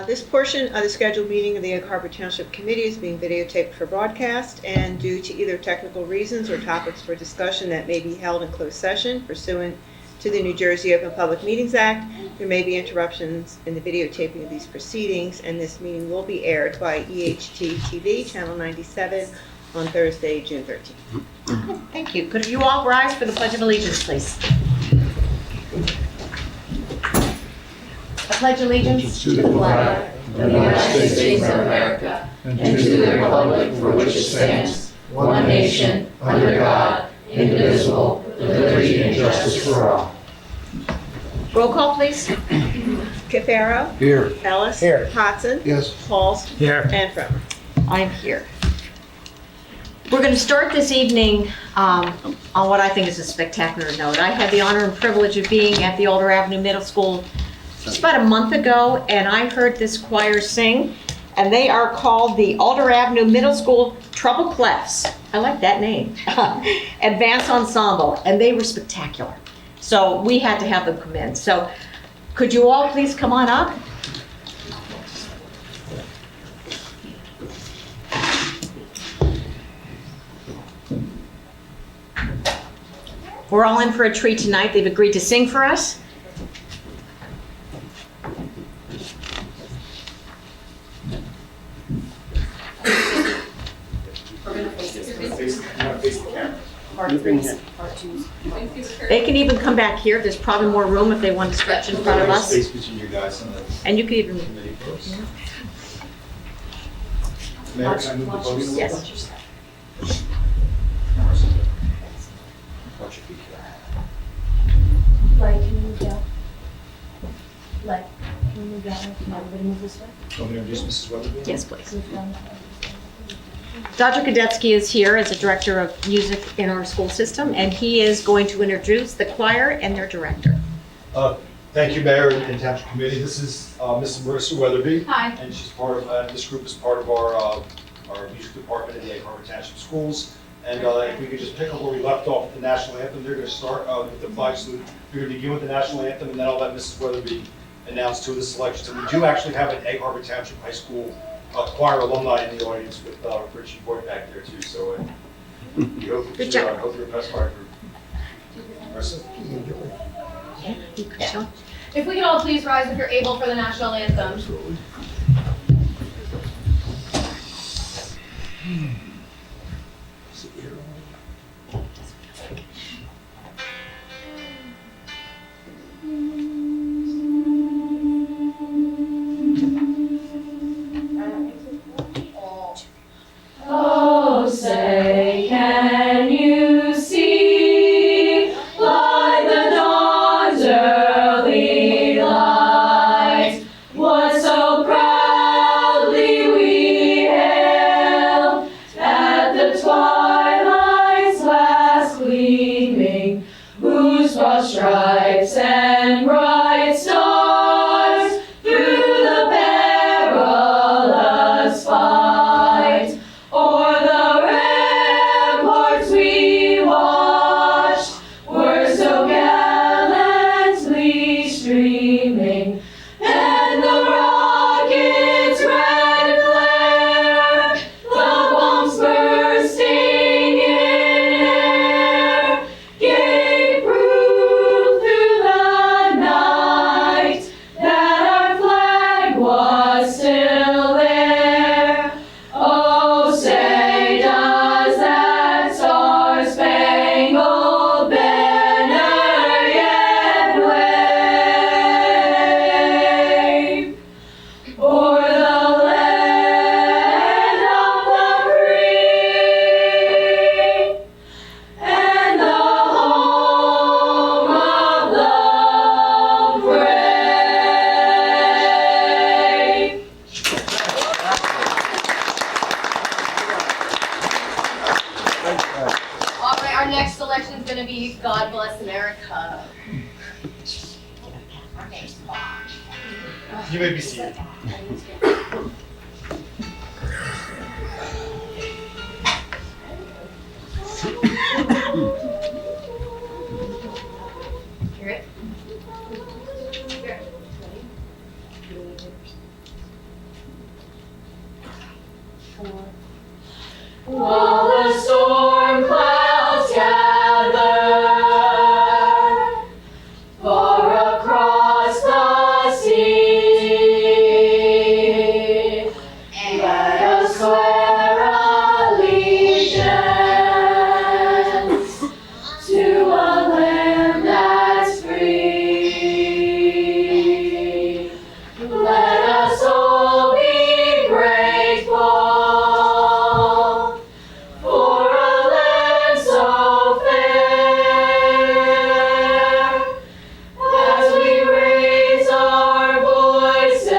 This portion of the scheduled meeting of the Egg Harbor Township Committee is being videotaped for broadcast, and due to either technical reasons or topics for discussion that may be held in closed session pursuant to the New Jersey Open Public Meetings Act, there may be interruptions in the videotaping of these proceedings, and this meeting will be aired by EHT TV, Channel 97, on Thursday, June 13th. Thank you. Could you all rise for the Pledge of Allegiance, please? I pledge allegiance to the flag of the United States of America and to the republic for which it stands, one nation, under God, indivisible, with liberty and justice for all. Roll call, please. Cafaro. Here. Ellis. Here. Hodson. Yes. Halls. Here. And Fremer. I'm here. We're going to start this evening on what I think is a spectacular note. I had the honor and privilege of being at the Alder Avenue Middle School just about a month ago, and I heard this choir sing, and they are called the Alder Avenue Middle School Treble Clefs. I like that name. Advanced Ensemble, and they were spectacular. So we had to have them come in. So could you all please come on up? We're all in for a treat tonight. They've agreed to sing for us. They can even come back here. There's probably more room if they want to stretch in front of us. Space between you guys and the And you could even, committee folks. Mayor, can I move the podium? yes. Watch your feet. Like, can you move down? Like, can you move down? Can everybody move this way? Want me to introduce Mrs. Weatherby? Yes, please. Move down. Dr. Kadetsky is here as a director of music in our school system, and he is going to introduce the choir and their director. Thank you, Mayor and Township Committee. This is Mrs. Marissa Weatherby. Hi. And she's part of, this group is part of our music department at the Egg Harbor Township Schools. And if we could just pick up where we left off with the national anthem, they're going to start with the flag salute. We're going to begin with the national anthem, and then I'll let Mrs. Weatherby announce two of the selections. And we do actually have an Egg Harbor Township High School choir alumni in the audience with Richie Boyd back there too. So we hope Good job. I hope you're impressed by our group. Marissa? Yeah, you could show. If we could all please rise if you're able for the national anthem. Absolutely. Oh, say, can you see by the dawn's early light what so proudly we hailed at the twilight's last gleaming, whose broad stripes and bright stars through the perilous fight o'er the ramparts we watched were so gallantly streaming, and the rocket's red glare, the bombs bursting in air, gave proof through the night that our flag was still there. Oh, say, does that star-spangled banner yet wave o'er the land of the free and the home of the brave? All right, our next selection is going to be God Bless America. You may be seated. Hear it? Here. While the storm clouds gather far across the sea, let us swear allegiance to a land that's free. Let us all be grateful for a land so fair, as we raise our voices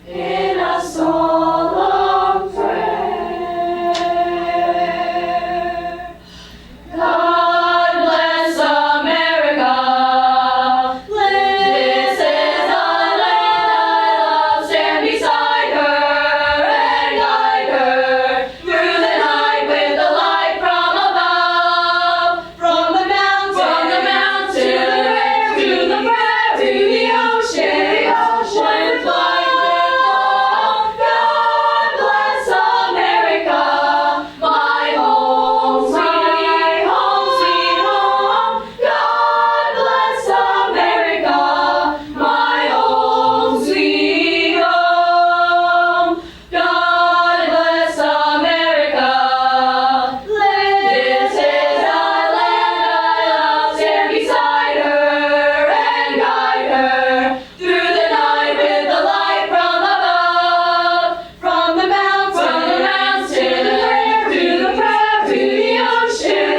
in a solemn prayer. God bless America. This is the land I love. Stand beside her and guide her through the night with the light from above. From the mountain to the prayer, to the prayer, to the ocean, one flight with love. God bless America, my home, sweet home. God bless America, my home, sweet home. God bless America. This is the land I love. Stand beside her and guide her through the night with the light from above. From the mountain to the prayer, to the prayer, to the ocean,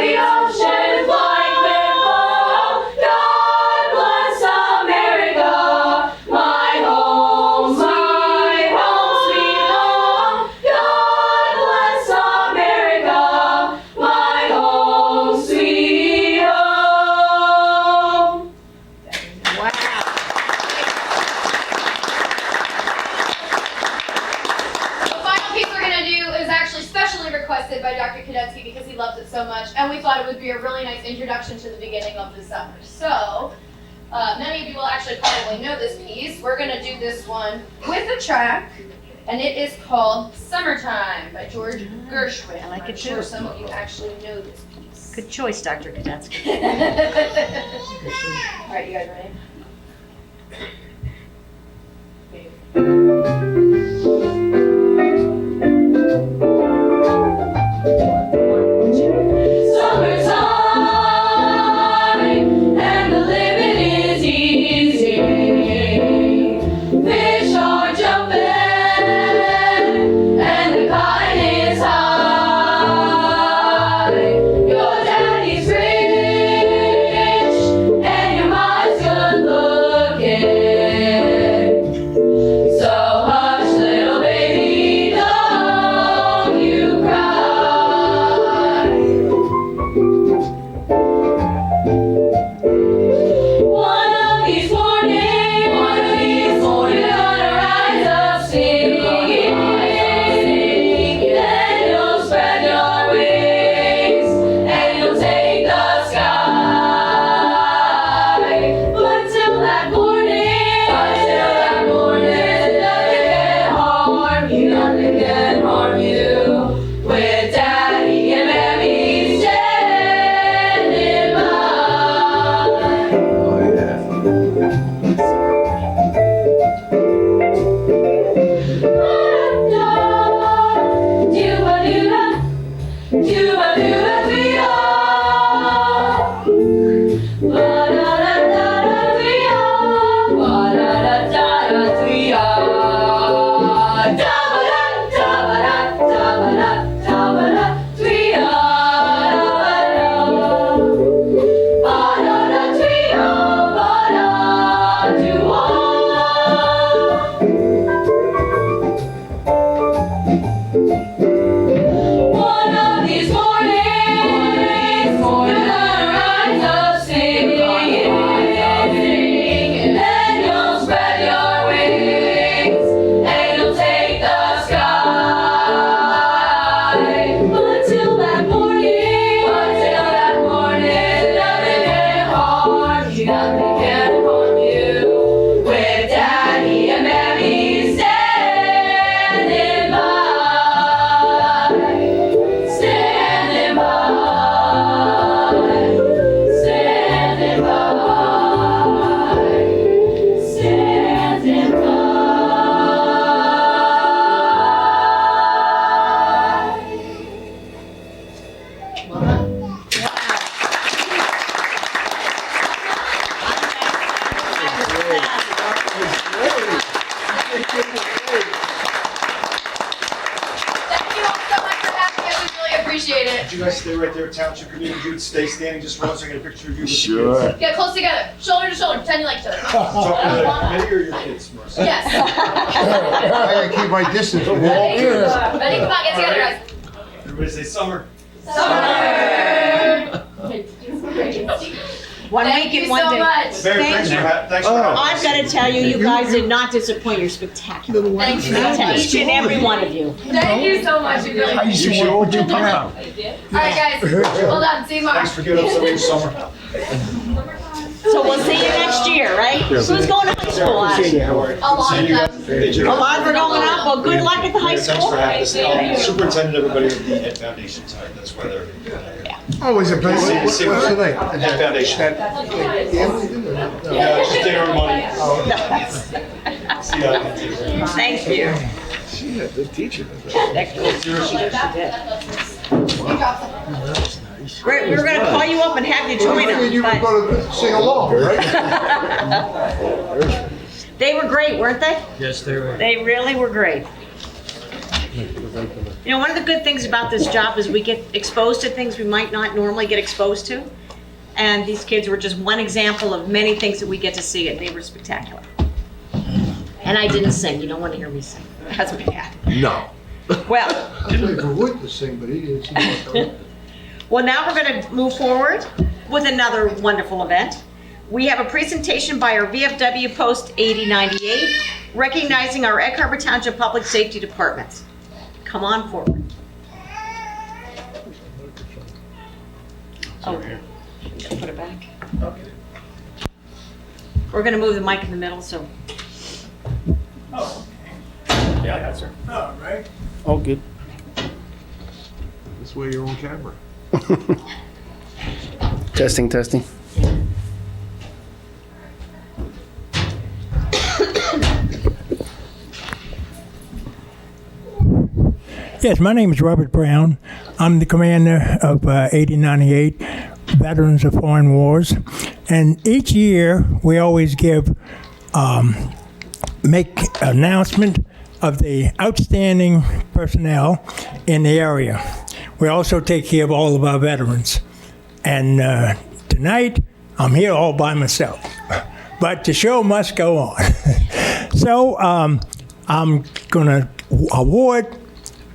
flight with love. God bless America, my home, sweet home. God bless America, my home, sweet home. Wow. The final piece we're going to do is actually specially requested by Dr. Kadetsky because he loves it so much, and we thought it would be a really nice introduction to the beginning of the summer. So, many of you will actually probably know this piece. We're going to do this one with a track, and it is called Summertime by George Gershwin. I like I'm it sure too. some of you actually know this piece. Good choice, Dr. Kadetsky. All right, you guys ready? Summertime, and the living is easy. Fish are jumping, and the cotton is high. Your daddy's rich, and your mom's good looking. you guys stay right there, Township Committee, you would stay standing just for one second, a picture of you with the kids. Sure. Get close together, shoulder to shoulder, pretend you like each other. Talking to the committee or your kids, Marissa? Yes. I gotta keep my distance with him. Ready? Ready? Come on, get together, guys. Everybody say summer. One Thank week you and one so day. much. Mayor, Thank thanks for you. thanks for having us. I've got to tell you, you guys did not disappoint. You're spectacular. Thank you. Each and every one of you. Thank you so much. You really You should hold your ground. All right, guys. Hold on. See you tomorrow. Thanks for giving us some of your summer. So we'll see you next year, right? Who's going to high school out of here? A lot of them. A lot are going up. Well, good luck at the high Thanks for school. having us. Superintendent, everybody of the Ed Foundation tonight, that's why they're. Always a pleasure. What's the name? Ed Foundation. Yeah, just take our money. See you on TV. Thank you. She's a good teacher. We were going to call you up and have you join I figured you were them, gonna sing along, right? but they were great, weren't they? Yes, they were. They really were great. You know, one of the good things about this job is we get exposed to things we might not normally get exposed to. And these kids were just one example of many things that we get to see, and they were spectacular. And I didn't sing. You don't want to hear me sing. That's bad. No. Well, I was waiting for Wood to sing, but he didn't sing. well, now we're going to move forward with another wonderful event. We have a presentation by our VFW Post 8098, recognizing our Egg Harbor Township Public Safety Departments. Come on forward. Oh, put it back. Okay. We're going to move the mic in the middle, so. Yeah, sir. All right. All good. This way you're on camera. Testing, testing. Yes, my name is Robert Brown. I'm the commander of 8098 Veterans of Foreign Wars. And each year, we always make announcement of the outstanding personnel in the area. We also take care of all of our veterans. And tonight, I'm here all by myself. But the show must go on. So I'm going to award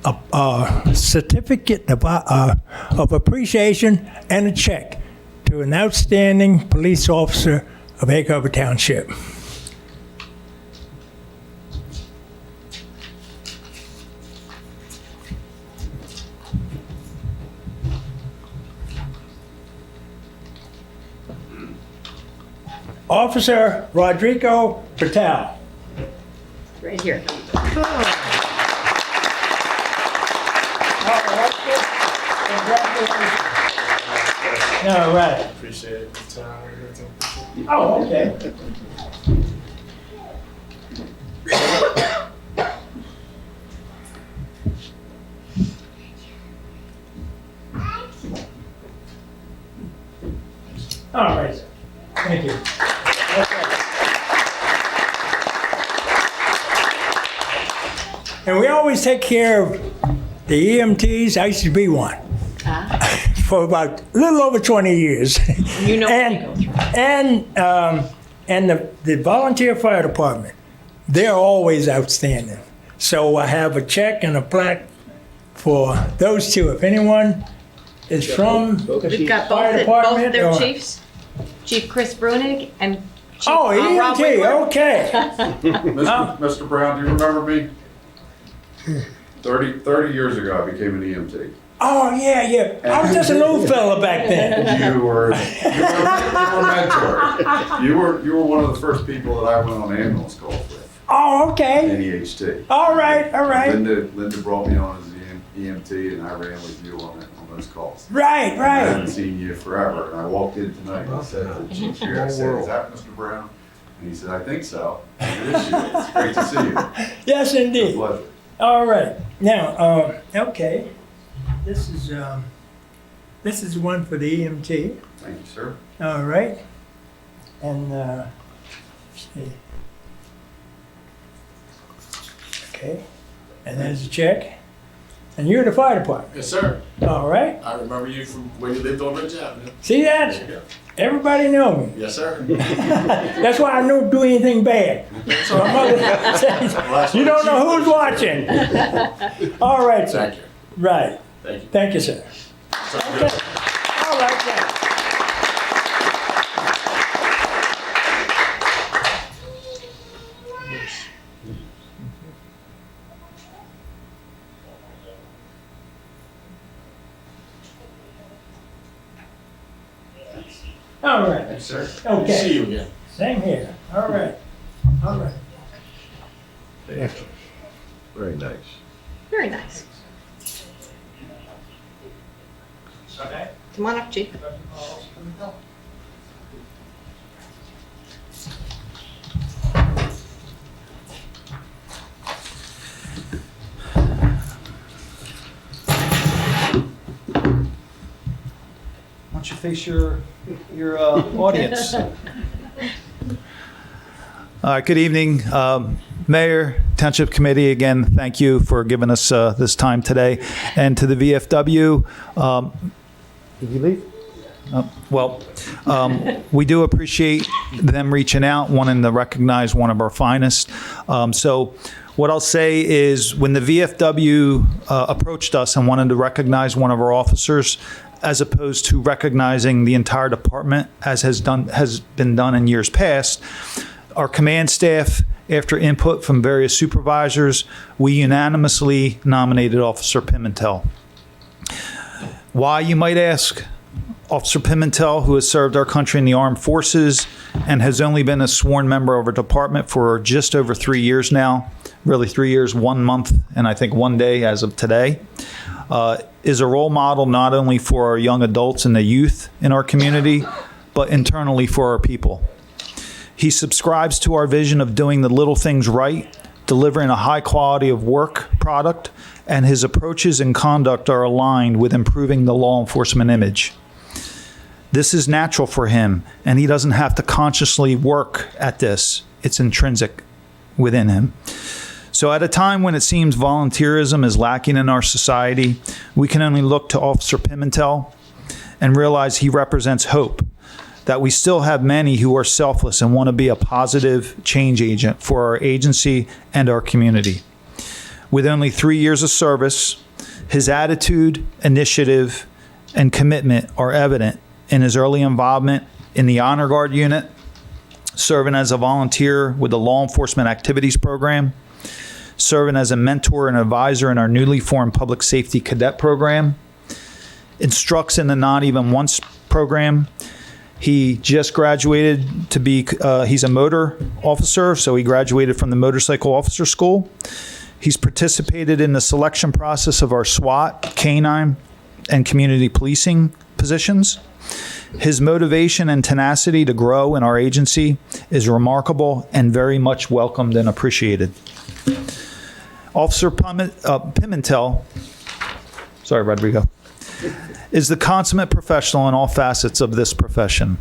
a certificate of appreciation and a check to an outstanding police officer of Egg Harbor Township. Officer Rodrigo Patel. Right here. All right. Appreciate it. Oh, okay. All right, sir. Thank you. And we always take care of the EMTs. I used to be one for about a little over 20 years. You know what they go through. And the volunteer fire department, they're always outstanding. So I have a check and a plaque for those two. If anyone is from We've the got fire both department, their or- chiefs, Chief Chris Brunig and Chief Oh, Rob EMT, Wayward. okay. Mr. Brown, do you remember me? 30 years ago, I became an EMT. Oh, yeah. I was just a little fella back then. You were mentor. You were one of the first people that I went on ambulance calls with Oh, okay. in EHT. All right. Linda brought me on as the EMT, and I ran with you on those calls. Right. I haven't seen you forever, and I walked in tonight and I said to the chief here, I said, "Is that Mr. Brown?" And he said, "I think so." It is you. It's great to see you. Yes, It's a indeed. pleasure. All right. Now, okay. This is one for the EMT. Thank you, sir. All right. And let's see. Okay. And there's a check. And you're the fire department. Yes, sir. All right. I remember you from when you lived on Ridge Avenue. See that? Everybody know me. Yes, sir. That's why I don't do anything bad. My mother says, you don't know who's watching. All right, sir. Thank you. Right. Thank you. Thank you, sir. Okay. All right, thanks. All right. Thanks, sir. Okay. See you again. Same here. All right. All right. Very nice. Very nice. Come on up, Chief. Why don't you face your audience? Good evening, Mayor, Township Committee. Again, thank you for giving us this time today. And to the VFW, did you leave? We do appreciate them reaching out, wanting to recognize one of our finest. So what I'll say is when the VFW approached us and wanted to recognize one of our officers, as opposed to recognizing the entire department, as has been done in years past, our command staff, after input from various supervisors, we unanimously nominated Officer Pimentel. Why, you might ask? Officer Pimentel, who has served our country in the armed forces and has only been a sworn member of our department for just over 3 years now, really 3 years, 1 month, and I think 1 day as of today, is a role model not only for our young adults and the youth in our community, but internally for our people. He subscribes to our vision of doing the little things right, delivering a high quality of work product, and his approaches and conduct are aligned with improving the law enforcement image. This is natural for him, and he doesn't have to consciously work at this. It's intrinsic within him. So at a time when it seems volunteerism is lacking in our society, we can only look to Officer Pimentel and realize he represents hope, that we still have many who are selfless and want to be a positive change agent for our agency and our community. With only 3 years of service, his attitude, initiative, and commitment are evident in his early involvement in the Honor Guard unit, serving as a volunteer with the Law Enforcement Activities Program, serving as a mentor and advisor in our newly formed Public Safety Cadet Program, instructs in the Not Even Once program. He just graduated to be, he's a motor officer, so he graduated from the Motorcycle Officer School. He's participated in the selection process of our SWAT, K-9, and community policing positions. His motivation and tenacity to grow in our agency is remarkable and very much welcomed and appreciated. Officer Pimentel, sorry, Rodrigo, is the consummate professional in all facets of this profession.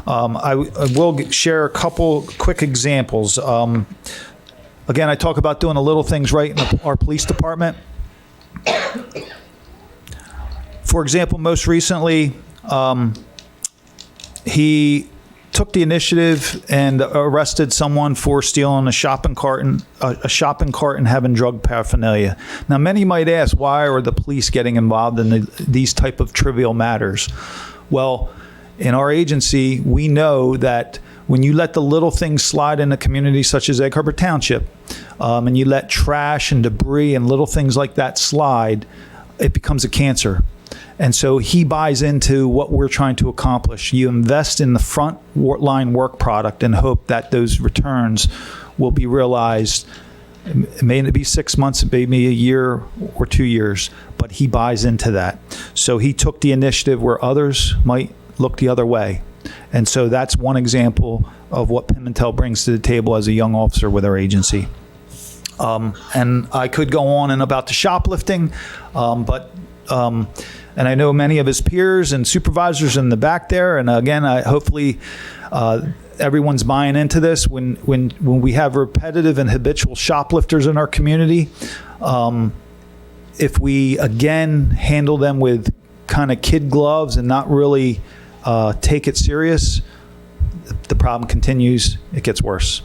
I will share a couple quick examples. Again, I talk about doing the little things right in our police department. For example, most recently, he took the initiative and arrested someone for stealing a shopping cart and having drug paraphernalia. Now, many might ask, why are the police getting involved in these type of trivial matters? Well, in our agency, we know that when you let the little things slide in a community such as Egg Harbor Township, and you let trash and debris and little things like that slide, it becomes a cancer. And so he buys into what we're trying to accomplish. You invest in the front line work product and hope that those returns will be realized. It may be 6 months, it may be a year or 2 years, but he buys into that. So he took the initiative where others might look the other way. And so that's one example of what Pimentel brings to the table as a young officer with our agency. And I could go on and about the shoplifting, and I know many of his peers and supervisors in the back there. And again, hopefully everyone's buying into this. When we have repetitive and habitual shoplifters in our community, if we, again, handle them with kind of kid gloves and not really take it serious, the problem continues, it gets worse.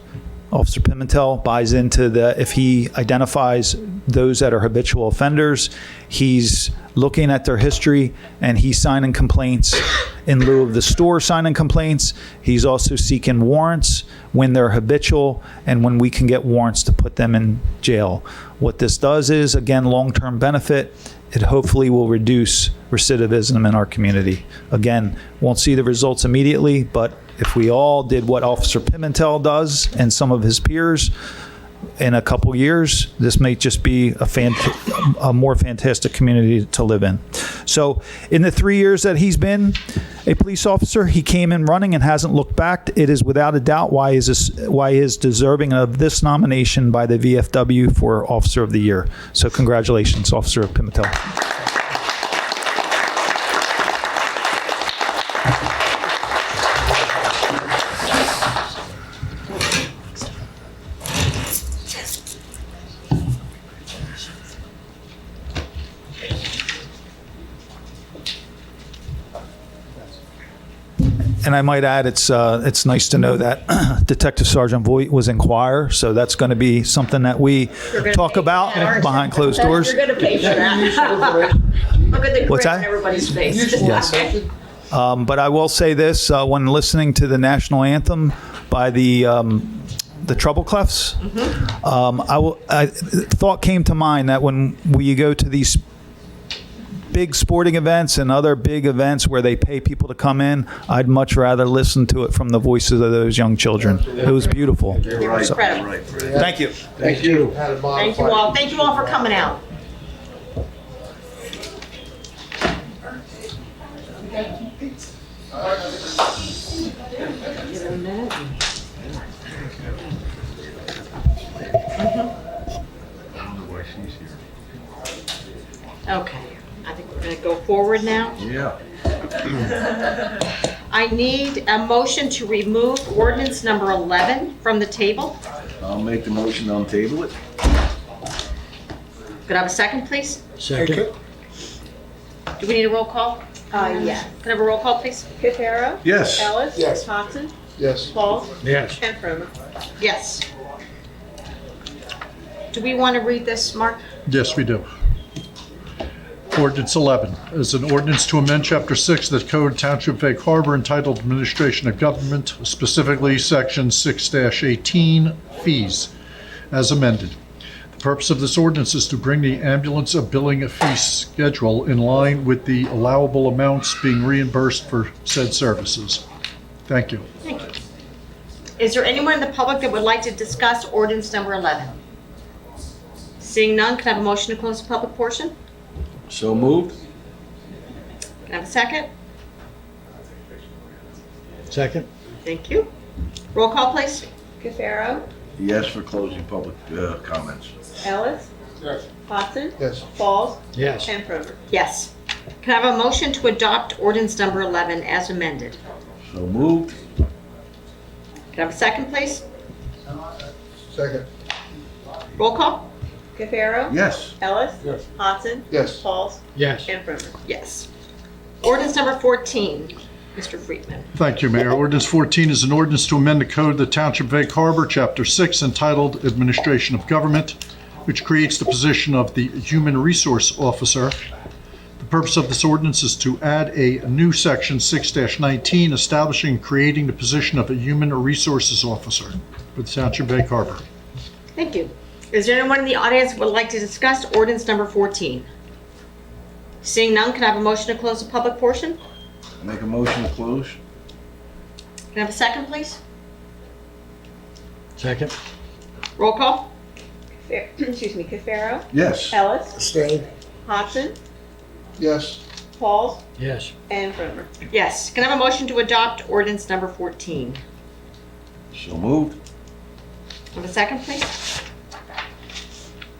Officer Pimentel buys into if he identifies those that are habitual offenders, he's looking at their history and he's signing complaints in lieu of the store signing complaints. He's also seeking warrants when they're habitual and when we can get warrants to put them in jail. What this does is, again, long-term benefit. It hopefully will reduce recidivism in our community. Again, won't see the results immediately, but if we all did what Officer Pimentel does and some of his peers in a couple years, this may just be a more fantastic community to live in. So in the 3 years that he's been a police officer, he came in running and hasn't looked back. It is without a doubt why he is deserving of this nomination by the VFW for Officer of the Year. So congratulations, Officer Pimentel. And I might add, it's nice to know that Detective Sergeant Voigt was in choir, so that's going to be something that we talk about behind closed doors. You're going to pay for that. Look at the What's grin on that? everybody's face. Yes. But I will say this, when listening to the national anthem by the Trouble Clefs, thought came to mind that when you go to these big sporting events and other big events where they pay people to come in, I'd much rather listen to it from the voices of those young children. It was beautiful. Right, So, Incredible. thank you. Thank you. Thank you all. Thank you all for coming out. Okay, I think we're going to go forward now. Yeah. I need a motion to remove ordinance number 11 from the table. I'll make the motion on table it. Could I have a second, please? Second. Do we need a roll call? Yes. Can I have a roll call, please? Cafaro? Yes. Ellis? Yes. Thompson? Yes. Pauls? Yes. And Cromer. Yes. Do we want to read this, Mark? Yes, we do. Ordinance 11 is an ordinance to amend Chapter 6 of the Code Township of Egg Harbor entitled Administration of Government, specifically Section 6-18, Fees, as amended. The purpose of this ordinance is to bring the ambulance billing fee schedule in line with the allowable amounts being reimbursed for said services. Thank you. Thank you. Is there anyone in the public that would like to discuss ordinance number 11? Seeing none, can I have a motion to close the public portion? So moved. Can I have a second? Second. Thank you. Roll call, please. Cafaro? Yes for closing public comments. Ellis? Yes. Thompson? Yes. Pauls? Yes. And Cromer. Yes. Can I have a motion to adopt ordinance number 11 as amended? So moved. Can I have a second, please? Second. Roll call? Cafaro? Yes. Ellis? Yes. Thompson? Yes. Pauls? Yes. And Cromer. Yes. Ordinance number 14, Mr. Friedman. Thank you, Mayor. Ordinance 14 is an ordinance to amend the Code of the Township of Egg Harbor, Chapter 6, entitled Administration of Government, which creates the position of the Human Resource Officer. The purpose of this ordinance is to add a new Section 6-19, establishing and creating the position of a Human Resources Officer for the Township of Egg Harbor. Thank you. Is there anyone in the audience who would like to discuss ordinance number 14? Seeing none, can I have a motion to close the public portion? Make a motion to close. Can I have a second, please? Second. Roll call? Excuse me, Cafaro? Yes. Ellis? Stay. Thompson? Yes. Pauls? Yes. And Cromer. Yes. Can I have a motion to adopt ordinance number 14? So moved. Have a second, please?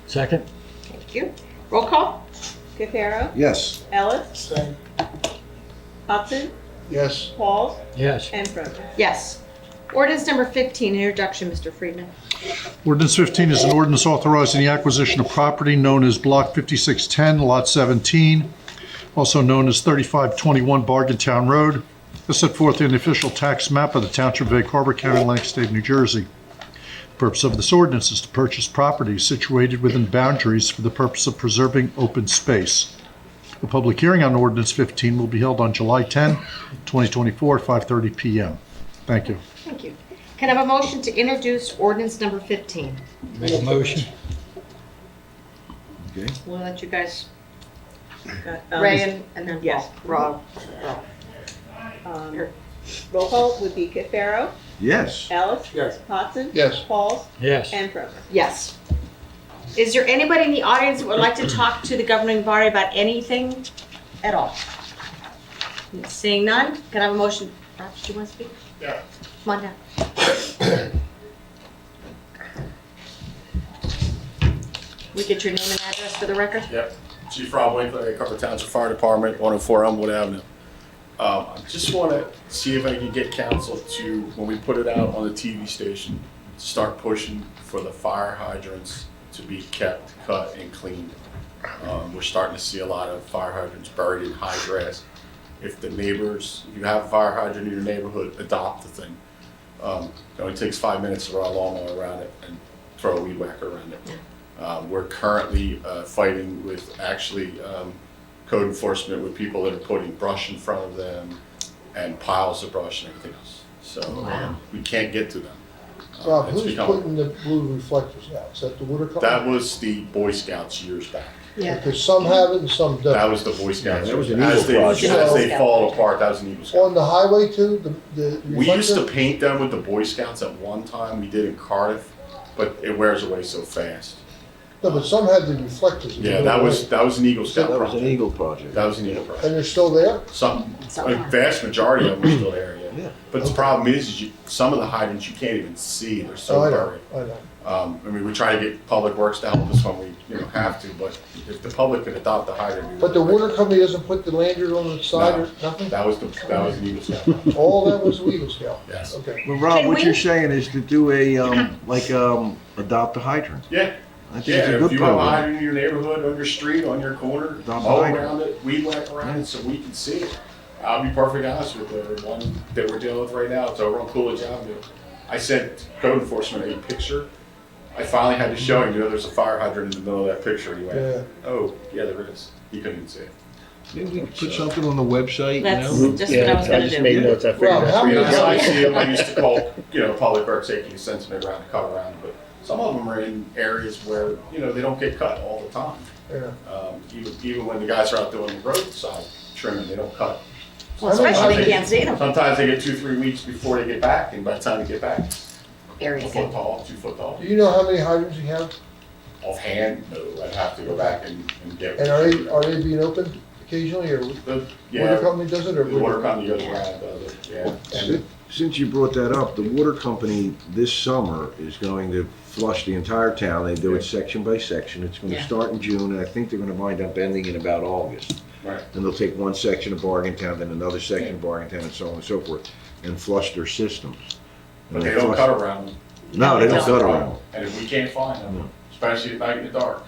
Second. Thank you. Roll call? Cafaro? Yes. Ellis? Stay. Thompson? Yes. Pauls? Yes. And Cromer. Yes. Ordinance number 15, introduction, Mr. Friedman. Ordinance 15 is an ordinance authorizing the acquisition of property known as Block 5610, Lot 17, also known as 3521 Bargaintown Road, as set forth in the official tax map of the Township of Egg Harbor, County of Atlantic State, New Jersey. The purpose of this ordinance is to purchase property situated within boundaries for the purpose of preserving open space. The public hearing on Ordinance 15 will be held on July 10, 2024, at 5:30 p.m. Thank you. Thank you. Can I have a motion to introduce ordinance number 15? Make a motion. We'll let you guys, Um, Ray and then Yes. Rob. Roll call would be Cafaro, Yes. Ellis. Yes. Hodson. Yes. Pauls. Yes. And Prover. Yes. Is there anybody in the audience that would like to talk to the governing body about anything at all? Seeing none, can I have a motion? Rob, did you want to speak? Yeah. Come on down. We get your name and address for the record? Yep. Chief Rob Winkler, Egg Harbor Township Fire Department, 104 Elmwood Avenue. I just want to see if I can get council to, when we put it out on the TV station, start pushing for the fire hydrants to be kept, cut, and cleaned. We're starting to see a lot of fire hydrants buried in high grass. If the neighbors, if you have a fire hydrant in your neighborhood, adopt the thing. It only takes 5 minutes to run a lawnmower around it and throw a weed whacker around it. We're currently fighting with code enforcement with people that are putting brush in front of them and piles of brush and everything else. So we can't get to them. Rob, It's who's become- putting the blue reflectors out? Is that the water company? That was the Boy Scouts years back. Yeah. Because some have it and some don't. That was the Boy Scouts. that was an As Eagle they, project. as they fall apart, that was an Eagle Scout. On the highway too, the We used to reflector? paint them with the Boy Scouts at one time. We did in Cardiff, but it wears away so fast. No, but some had the reflectors. Yeah, that was an Eagle Scout project. Eagle project. That was an Eagle And project. they're still there? A vast majority of them are still there, yeah. Yeah. But the problem is some of the hydrants you can't even see. They're Oh, so I know, buried. I know. I mean, we try to get Public Works to help us when we, have to, but if the public could adopt the hydrant. we But the would. water company doesn't put the lanyard on the side No. or nothing? That was an Eagle Scout project. All that was Eagle Scout? Yes. Okay. Well, Rob, Can what we- you're saying is to do a, adopt a hydrant. Yeah. I think Yeah, it's a if good you have a program. hydrant in your neighborhood, on your street, on your corner, Adopt a mow hydrant. around it, weed whack around it, so we can see it. I'll be perfectly honest with you, the one that we're dealing with right now, it's over on Coolidge Avenue. I sent code enforcement a picture. I finally had to show him, there's a fire hydrant in the middle of that picture, and he went, Yeah. oh, yeah, there is. He couldn't even see it. Maybe we could put something on the website, That's you know? just what I was gonna just do. made notes, I figured Rob, that's how what many- I see them, I used to call, Public Works, they can send somebody around to cut around, but some of them are in areas where, they don't get cut all the time. Yeah. Even when the guys are out doing the roadside trimming, they don't cut. Well, especially they can't see them. Sometimes they get 2-3 weeks before they get back, and by the time they get back, it's a Area foot good. tall, 2 foot tall. Do you know how many hydrants you have? Offhand, no, I'd have to go back and get. And are they being opened occasionally or The, water yeah, company does it or? the water company goes around, does it, yeah. And Since you brought that up, the water company this summer is going to flush the entire town. They do it section by section. It's going to Yeah. start in June, and I think they're going to wind up ending in about August. Right. And they'll take one section of Bargaintown, then another section of Bargaintown, and so on and so forth, and flush their systems. But And they they don't flush- cut around them. No, they don't That's cut That's the around. problem. And if we can't find them, especially at night in the dark,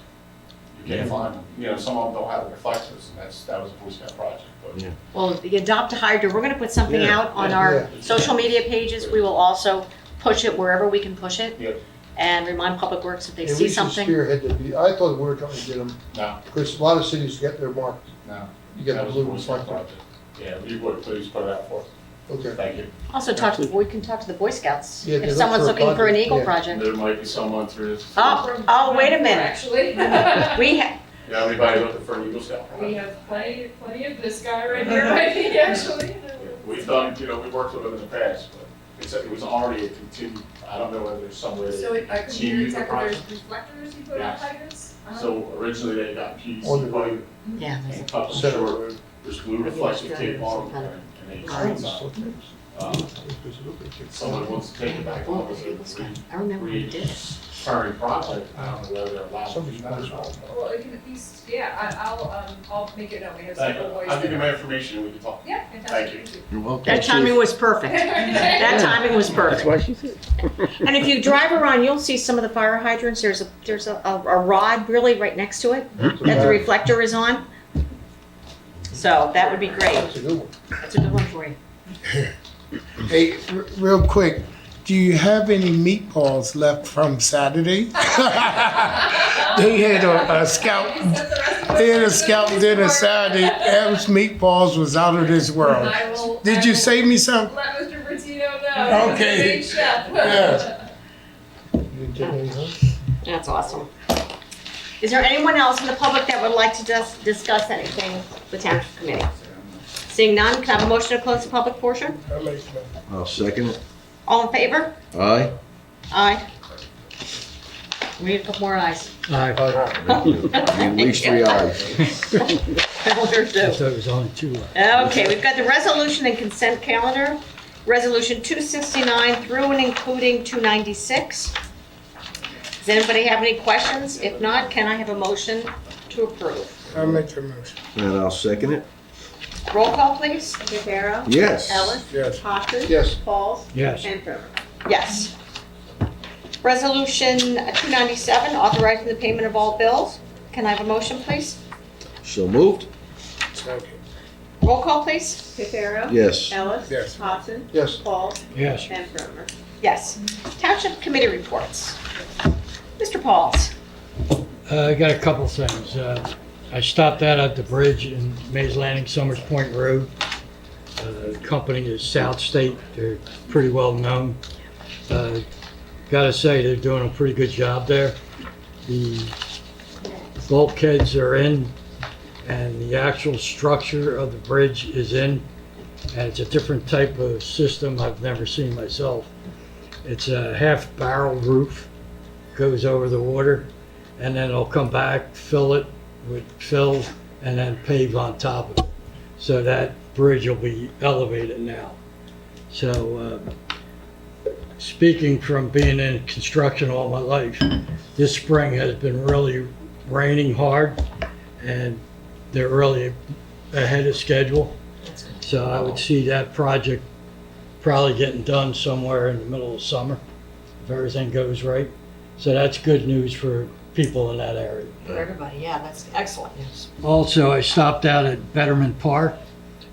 you can't find them. Some of them don't have reflectors, and that was a Boy Scout project, but. Yeah. Well, the adopt a hydrant, we're gonna put something Yeah. out on Yeah. our social media pages. We will also push it wherever we can push it. Yep. And remind Public Works if they Yeah, see we should something. spearhead the, I thought the water company did them, No, because a lot of cities get their mark, no. you get That the was a blue Boy Scout reflector. project. Yeah, we would, please put it out for us. Okay. Thank you. Also we can talk to the Boy Scouts. Yeah, they If look someone's for a looking for an project, Eagle yeah. project. There might be someone through this. Oh, wait a minute. Actually, We have, You have anybody looking for an Eagle Scout we project? have plenty of this guy right here, I think, actually. We've done, we've worked with them in the past, but it was already a continued, I don't know whether there's some way So to I couldn't hear continue the exactly, there's project. reflectors you put on Yes. hydrants? So originally they got PVC On the pipe road. yeah, and cut them Center short. road. There's blue reflective tape on them and they clean them. Someone wants to take it back on. I remember we did it. current project, I don't know whether they're allowed to do that as well. Well, it can at least, yeah, I'll make it known, we have Thank several you. boys. I'll give you that- my information and we can talk. Yeah, fantastic, thank you. You're welcome. That timing was perfect. That timing was perfect. That's why she said. And if you drive around, you'll see some of the fire hydrants. There's a rod really right next to it that the reflector is on. So that would be great. That's a good one. That's a good one for you. Hey, real quick, do you have any meatballs left from Saturday? They had a scout. They had a scout dinner Saturday. Those meatballs was out of this world. Did you save me some? Let Mr. Bertino know. Okay. He's a great chef. Yeah. That's awesome. Is there anyone else in the public that would like to just discuss anything with Township Committee? Seeing none, can I have a motion to close the public portion? I'll second it. All in favor? Aye. Aye. We need a couple more ayes. At least 3 ayes. Calendar too. it was only 2. Okay, we've got the resolution and consent calendar. Resolution 269 through and including 296. Does anybody have any questions? If not, can I have a motion to approve? I'll make the motion. And I'll second it. Roll call, please. Rivera. Yes. Ellis. Yes. Hawkins. Yes. Pauls. Yes. And Brenner. Yes. Resolution 297, authorizing the payment of all bills. Can I have a motion, please? So moved? Second. Roll call, please. Rivera. Yes. Ellis. Yes. Hudson. Yes. Pauls. Yes. And Brenner. Yes. Township Committee reports. Mr. Pauls. I got a couple things. I stopped out at the bridge in Mays Landing, Summers Point Road. The company is South State. They're pretty well known. Gotta say, they're doing a pretty good job there. The bulkheads are in, and the actual structure of the bridge is in, and it's a different type of system I've never seen myself. It's a half barrel roof, goes over the water, and then it'll come back, fill it with fill, and then pave on top of it. So that bridge will be elevated now. So, speaking from being in construction all my life, this spring has been really raining hard, and they're really ahead of schedule. So I would see that project probably getting done somewhere in the middle of summer, if everything goes right. So that's good news for people in that area. For everybody, yeah, that's excellent news. Also, I stopped out at Betterment Park,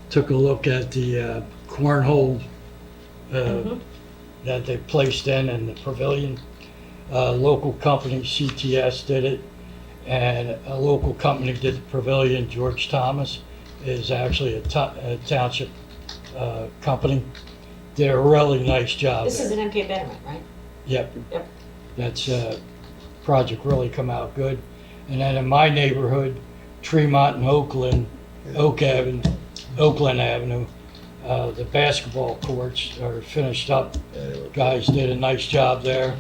took a look at the cornhole that they placed in the pavilion. Local company, CTS, did it, and a local company did the pavilion, George Thomas, is actually a township company. Did a really nice job This there. is an MK Betterment, right? Yep. Yep. That's project really come out good. And then in my neighborhood, Tremont and Oakland Avenue, the basketball courts are finished up. Guys did a nice job there.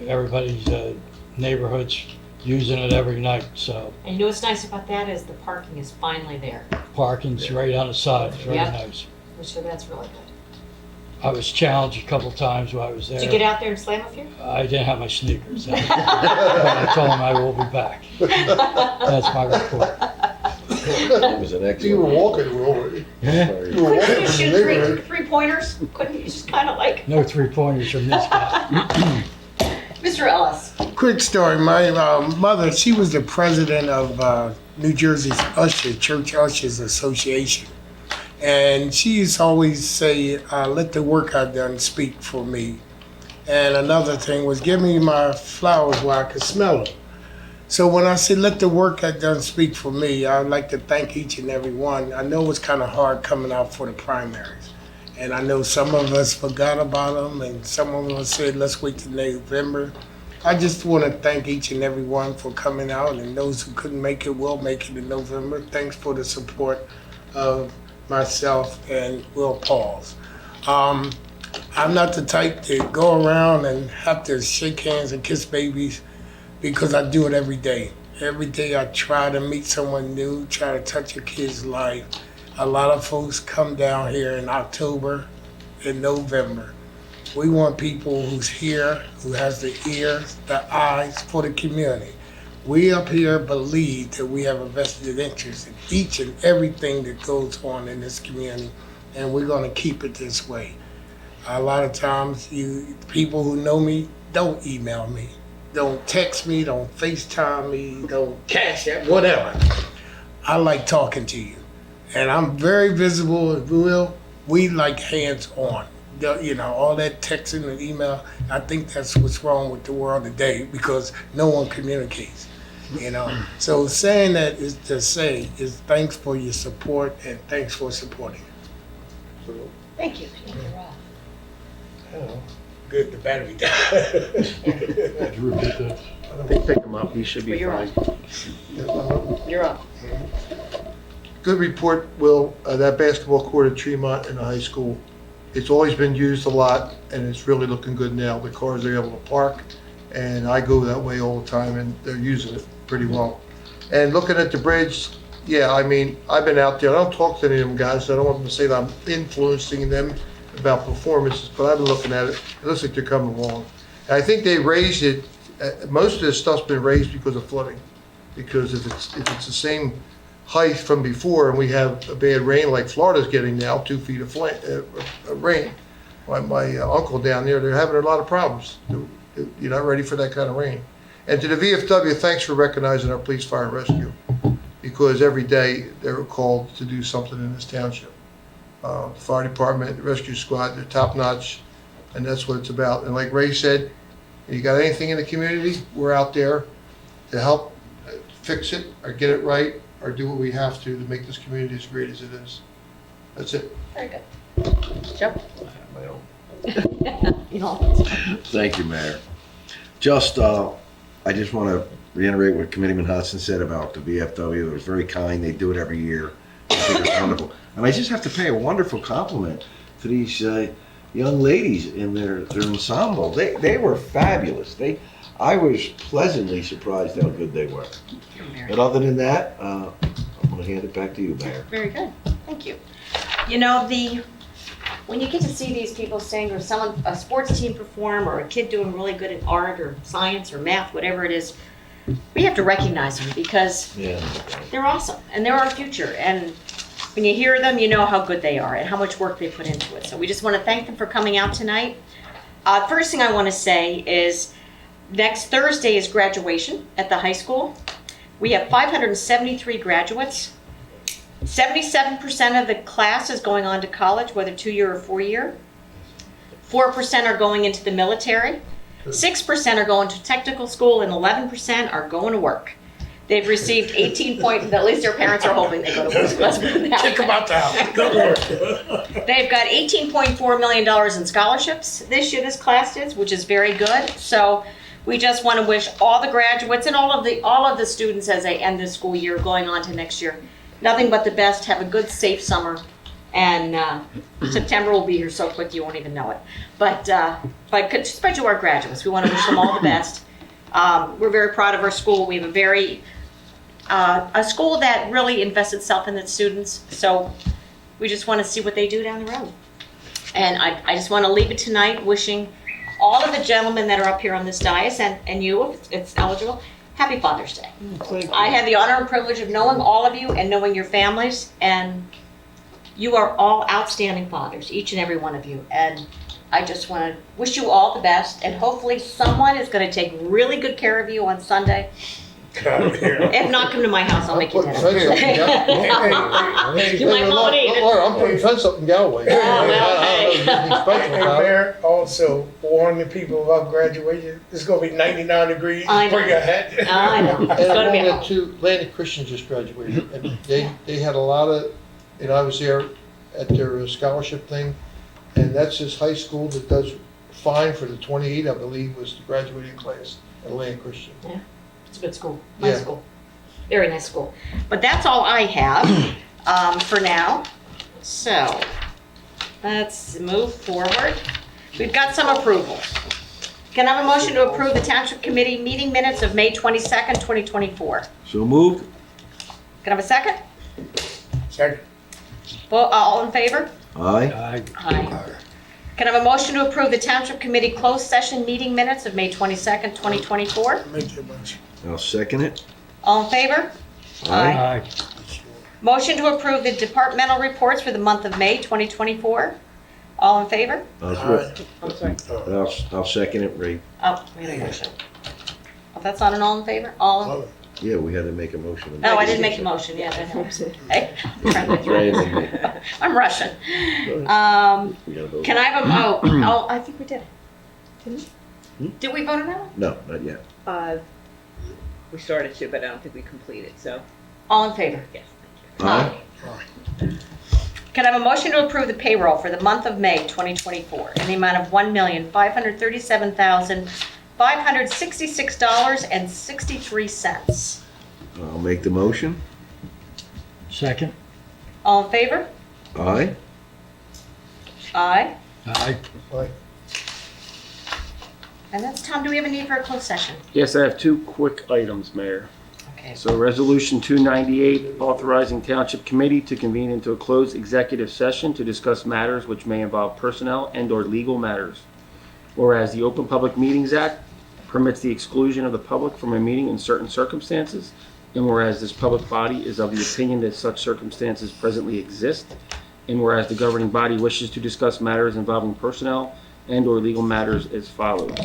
Everybody's neighborhood's using it every night, so And you know what's nice about that is the parking is finally there. parking's right on the side, it's very Yep. nice. So that's really good. I was challenged a couple times while I was there. Did you get out there and slam a few? I didn't have my sneakers on. But I told him I will be back. That's my report. It was an You were excellent. walking, we were. Yeah. You were walking Couldn't you from the shoot neighborhood. three pointers? Couldn't you just kind of like, No 3-pointers from this guy. Mr. Ellis? Quick story. My mother, she was the president of New Jersey's Church Ushers Association. And she used to always say, let the work I've done speak for me. And another thing was, give me my flowers where I could smell them. So when I say, let the work I've done speak for me, I would like to thank each and every one. I know it's kind of hard coming out for the primaries. And I know some of us forgot about them, and some of us said, let's wait till November. I just want to thank each and every one for coming out, and those who couldn't make it will make it in November. Thanks for the support of myself and Will Pauls. I'm not the type to go around and have to shake hands and kiss babies because I do it every day. Every day I try to meet someone new, try to touch a kid's life. A lot of folks come down here in October and November. We want people who's here, who has the ears, the eyes for the community. We up here believe that we have a vested interest in each and everything that goes on in this community, and we're gonna keep it this way. A lot of times, people who know me don't email me, don't text me, don't FaceTime me, don't cash app, whatever. I like talking to you, and I'm very visible and real. We like hands-on. All that texting and email, I think that's what's wrong with the world today because no one communicates, So saying that is to say is thanks for your support and thanks for supporting. Thank you. Good, the battery died. Pick him up, he should be You're fine. You're up. Good report, Will. That basketball court at Tremont in the high school, it's always been used a lot, and it's really looking good now. The cars are able to park, and I go that way all the time, and they're using it pretty well. And looking at the bridge, yeah, I mean, I've been out there. I don't talk to any of them guys. I don't want them to say that I'm influencing them about performances, but I've been looking at it. It looks like they're coming along. And I think they raised it. Most of this stuff's been raised because of flooding. Because if it's the same height from before, and we have a bad rain like Florida's getting now, 2 feet of rain. My uncle down there, they're having a lot of problems. You're not ready for that kind of rain. And to the VFW, thanks for recognizing our police, fire, and rescue, because every day they're called to do something in this township. The fire department, the rescue squad, they're top notch, and that's what it's about. And like Ray said, if you got anything in the community, we're out there to help fix it or get it right or do what we have to make this community as great as it is. That's it. Very good. Joe? Thank you, Mayor. I just want to reiterate what Committeeman Hudson said about the VFW. It was very kind. They do it every year. I think it's wonderful. And I just have to pay a wonderful compliment to these young ladies in their ensemble. They were fabulous. I was pleasantly surprised how good they were. But other than that, I'm going to hand it back to you, Mayor. Very good. Thank you. When you get to see these people sing or a sports team perform or a kid doing really good at art or science or math, whatever it is, we have to recognize them because they're awesome and they're our future. And when you hear them, you know how good they are and how much work they put into it. So we just want to thank them for coming out tonight. First thing I want to say is next Thursday is graduation at the high school. We have 573 graduates. 77% of the class is going on to college, whether 2-year or 4-year. 4% are going into the military. 6% are going to technical school, and 11% are going to work. They've received 18 points, at least their parents are hoping they go to work. Let's put it that way. Kick them out the house. Go to work. They've got $18.4 million in scholarships this year, this class is, which is very good. So we just want to wish all the graduates and all of the students as they end this school year going on to next year nothing but the best. Have a good, safe summer. And September will be here so quick you won't even know it. But especially to our graduates, we want to wish them all the best. We're very proud of our school. We have a school that really invests itself in its students. So we just want to see what they do down the road. And I just want to leave it tonight wishing all of the gentlemen that are up here on this dais and you, if it's eligible, Happy Father's Day. I had the honor and privilege of knowing all of you and knowing your families, and you are all outstanding fathers, each and every one of you. And I just want to wish you all the best, and hopefully someone is going to take really good care of you on Sunday. If not, come to my house, I'll make you dinner. You might want to eat it. I'm putting fence up in Galloway. Mayor, also warn the people about graduation. It's going to be 99 degrees. I know. Bring a hat. I know. It's And going to be I hot. wanted to, Landon Christian just graduated, and they had a lot of, I was there at their scholarship thing, and that's his high school that does fine for the 28, I believe, was the graduating class at Landon Christian. Yeah. It's a good school, nice Yeah. school, very nice school. But that's all I have for now. So let's move forward. We've got some approvals. Can I have a motion to approve the Township Committee meeting minutes of May 22nd, 2024? So moved? Can I have a second? Second. All in favor? Aye. Aye. Can Can I have a motion to approve the Township Committee closed session meeting minutes of May 22nd, 2024? Make that motion. I'll second it. All in favor? Aye. Motion to approve the departmental reports for the month of May 2024? All in favor? I'll I'm sorry. I'll second it, Ray. Oh, we had a motion. Oh, that's not an all in favor? All, Yeah, we had to make a motion. no, I didn't make a motion, yeah, that helps. Hey, Ray, then I'm Russian. we gotta vote. Can I have a, oh, I think we did it. Didn't we? Did we vote on that one? No, not yet. We started to, but I don't think we completed, so. All in favor? Yes. Aye. Can I have a motion to approve the payroll for the month of May 2024 in the amount of $1,537,566.63? I'll make the motion. Second? All in favor? Aye. Aye. Aye. And that's, Tom, do we have a need for a closed session? Yes, I have two quick items, Mayor. Okay. So Resolution 298, authorizing Township Committee to convene into a closed executive session to discuss matters which may involve personnel and/or legal matters. Whereas the Open Public Meetings Act permits the exclusion of the public from a meeting in certain circumstances, and whereas this public body is of the opinion that such circumstances presently exist, and whereas the governing body wishes to discuss matters involving personnel and/or legal matters as follows.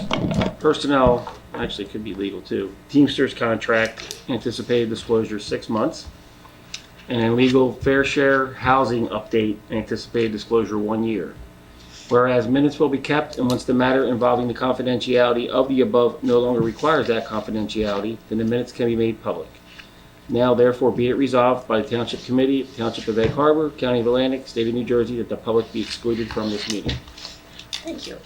Personnel, actually it could be legal too. Teamsters contract, anticipated disclosure 6 months. And legal fair share housing update, anticipated disclosure 1 year. Whereas minutes will be kept, and once the matter involving the confidentiality of the above no longer requires that confidentiality, then the minutes can be made public. Now therefore be it resolved by the Township Committee, Township of Egg Harbor, County of Atlantic, State of New Jersey, that the public be excluded from this meeting. Thank you.